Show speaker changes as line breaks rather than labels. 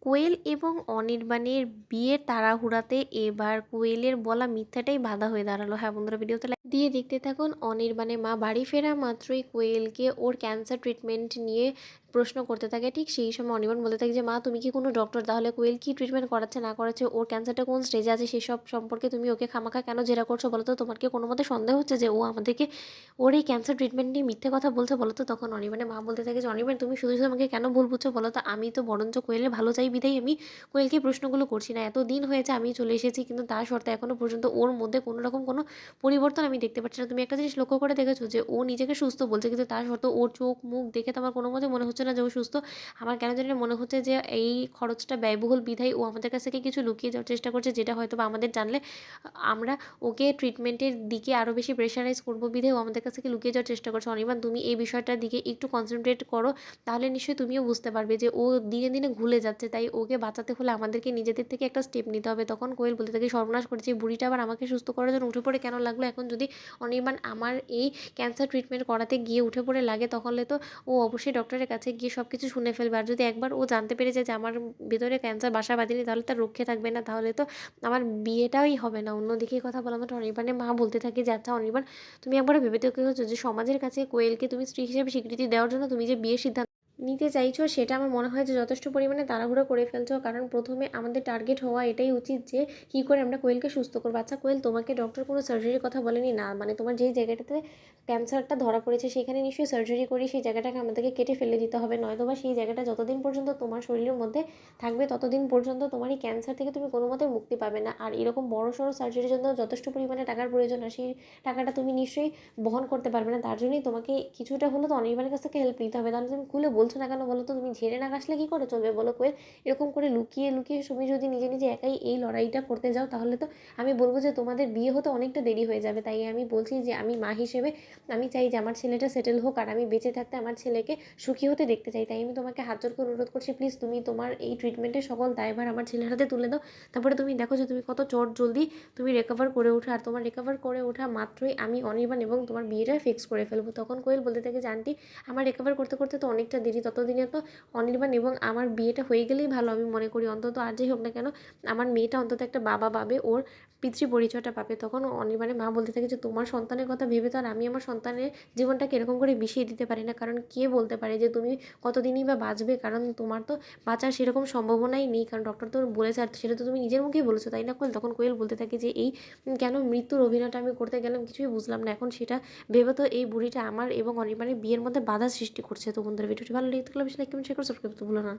কোয়েল এবং অনির্বাণের বিয়ের তাড়াহুড়াতে এবার কোয়েলের বলা মিথ্যাটাই বাধা হয়ে দাঁড়ালো। হ্যাঁ বন্ধুরা, ভিডিওতে লাইক দিয়ে দেখতে থাকুন। অনির্বাণের মা বাড়ি ফেরা মাত্রই কোয়েলকে ওর ক্যান্সার ট্রিটমেন্ট নিয়ে প্রশ্ন করতে থাকে। ঠিক সেই সময় অনির্বাণ বলতে থাকে যে মা তুমি কি কোনো ডক্টর? তাহলে কোয়েল কি ট্রিটমেন্ট করাচ্ছে না করাচ্ছে, ওর ক্যান্সারটা কোন স্টেজে আছে সেসব সম্পর্কে তুমি ওকে খামাখা কেন জেরা করছো বলো তো? তোমার কি কোনো মতে সন্দেহ হচ্ছে যে ও আমাদেরকে ওর এই ক্যান্সার ট্রিটমেন্ট নিয়ে মিথ্যে কথা বলছে বলো তো? তখন অনির্বাণের মা বলতে থাকে যে অনির্বাণ তুমি শুধু শুধু আমাকে কেন ভুল বুঝছো বলো তো? আমি তো বরঞ্চ কোয়েলের ভালো চাই বিধাই আমি কোয়েলকে প্রশ্নগুলো করছি না। এত দিন হয়েছে আমি চলে এসেছি, কিন্তু তা সত্ত্বেও এখনো পর্যন্ত ওর মধ্যে কোনো রকম কোনো পরিবর্তন আমি দেখতে পাচ্ছি না। তুমি একটা জিনিস লক্ষ্য করে দেখেছো যে ও নিজেকে সুস্থ বলছে, কিন্তু তা সত্ত্বেও ওর চোখ মুখ দেখে তো আমার কোনো মতে মনে হচ্ছে না যে ও সুস্থ। আমার কেন জানি না মনে হচ্ছে যে এই খরচটা ব্যয়বহুল বিধায় ও আমাদের কাছ থেকে কিছু লুকিয়ে যাওয়ার চেষ্টা করছে, যেটা হয়তো বা আমাদের জানলে আমরা ওকে ট্রিটমেন্টের দিকে আরও বেশি প্রেশারাইজ করবো বিধায় ও আমাদের কাছ থেকে লুকিয়ে যাওয়ার চেষ্টা করছে। অনির্বাণ তুমি এই বিষয়টার দিকে একটু কনসেন্ট্রেট করো, তাহলে নিশ্চয়ই তুমিও বুঝতে পারবে যে ও দিনে দিনে ভুলে যাচ্ছে। তাই ওকে বাঁচাতে হলে আমাদেরকে নিজেদের থেকে একটা স্টেপ নিতে হবে। তখন কোয়েল বলতে থাকে সর্বনাশ করেছে এই বুড়িটা, আবার আমাকে সুস্থ করার জন্য উঠে পড়ে কেন লাগলো? এখন যদি অনির্বাণ আমার এই ক্যান্সার ট্রিটমেন্ট করাতে গিয়ে উঠে পড়ে লাগে, তাহলে তো ও অবশ্যই ডক্টরের কাছে গিয়ে সব কিছু শুনে ফেলবে। আর যদি একবার ও জানতে পেরে যায় যে আমার ভেতরে ক্যান্সার বাসা বাঁধেনি, তাহলে তার রক্ষে থাকবে না, তাহলে তো আমার বিয়েটাই হবে না। অন্যদিকে কথা বলা মাত্র অনির্বাণের মা বলতে থাকে যে আচ্ছা অনির্বাণ, তুমি একবার ভেবে দেখেছো যে সমাজের কাছে কোয়েলকে তুমি স্ত্রী হিসেবে স্বীকৃতি দেওয়ার জন্য তুমি যে বিয়ের সিদ্ধান্ত নিতে চাইছো, সেটা আমার মনে হয় যে যথেষ্ট পরিমাণে তাড়াহুড়ো করে ফেলছো। কারণ প্রথমে আমাদের টার্গেট হওয়া এটাই উচিত যে কী করে আমরা কোয়েলকে সুস্থ করবো। আচ্ছা কোয়েল, তোমাকে ডক্টর কোনো সার্জারির কথা বলেনি? না মানে তোমার যেই জায়গাটাতে ক্যান্সারটা ধরা পড়েছে সেখানে নিশ্চয়ই সার্জারি করে সেই জায়গাটাকে আমাদেরকে কেটে ফেলে দিতে হবে, নয়তো বা সেই জায়গাটা যতদিন পর্যন্ত তোমার শরীরের মধ্যে থাকবে ততদিন পর্যন্ত তোমার এই ক্যান্সার থেকে তুমি কোনো মতে মুক্তি পাবে না। আর এরকম বড় সড়ো সার্জারির জন্য যথেষ্ট পরিমাণে টাকার প্রয়োজন, আর সেই টাকাটা তুমি নিশ্চয়ই বহন করতে পারবে না। তার জন্যই তোমাকে কিছুটা হলেও তো অনির্বাণের কাছ থেকে হেল্প নিতে হবে। তাহলে তুমি খুলে বলছো না কেন বলো তো? তুমি ঝেড়ে না কাশলে কী করে চলবে বলো কোয়েল? এরকম করে লুকিয়ে লুকিয়ে তুমি যদি নিজে নিজে একাই এই লড়াইটা করতে যাও, তাহলে তো আমি বলবো যে তোমাদের বিয়ে হতে অনেকটা দেরি হয়ে যাবে। তাই আমি বলছি যে আমি মা হিসেবে আমি চাই যে আমার ছেলেটা সেটেল হোক, আর আমি বেঁচে থাকতে আমার ছেলেকে সুখী হতে দেখতে চাই। তাই আমি তোমাকে হাত জোর করে অনুরোধ করছি, প্লিজ তুমি তোমার এই ট্রিটমেন্টের সকল দায়ভার আমার ছেলের হাতে তুলে দাও। তারপরে তুমি দেখো যে তুমি কত চট জলদি তুমি রিকভার করে ওঠো, আর তোমার রিকভার করে ওঠা মাত্রই আমি অনির্বাণ এবং তোমার বিয়েটা ফিক্স করে ফেলবো। তখন কোয়েল বলতে থাকে যে আন্টি, আমার রিকভার করতে করতে তো অনেকটা দেরি, ততদিনে তো অনির্বাণ এবং আমার বিয়েটা হয়ে গেলেই ভালো আমি মনে করি। অন্তত আর যাই হোক না কেন আমার মেয়েটা অন্তত একটা বাবা পাবে, ওর পিতৃ পরিচয়টা পাবে। তখন অনির্বাণের মা বলতে থাকে যে তোমার সন্তানের কথা ভেবে তো আর আমি আমার সন্তানের জীবনটাকে এরকম করে বিষিয়ে দিতে পারি না, কারণ কে বলতে পারে যে তুমি কতদিনই বা বাঁচবে? কারণ তোমার তো বাঁচার সেরকম সম্ভাবনাই নেই, কারণ ডক্টর তো বলেছে, আর সেটা তো তুমি নিজের মুখেই বলেছো, তাই না কোয়েল? তখন কোয়েল বলতে থাকে যে এই কেন মৃত্যুর অভিনয়টা আমি করতে গেলাম কিছুই বুঝলাম না। এখন সেটা ভেবে তো এই বুড়িটা আমার এবং অনির্বাণের বিয়ের মধ্যে বাধা সৃষ্টি করছে। তো বন্ধুরা, ভিডিওটি ভালো লেগে থাকলে অবশ্যই লাইক কমেন্ট শেয়ার করে সাবস্ক্রাইব করতে ভুলো না।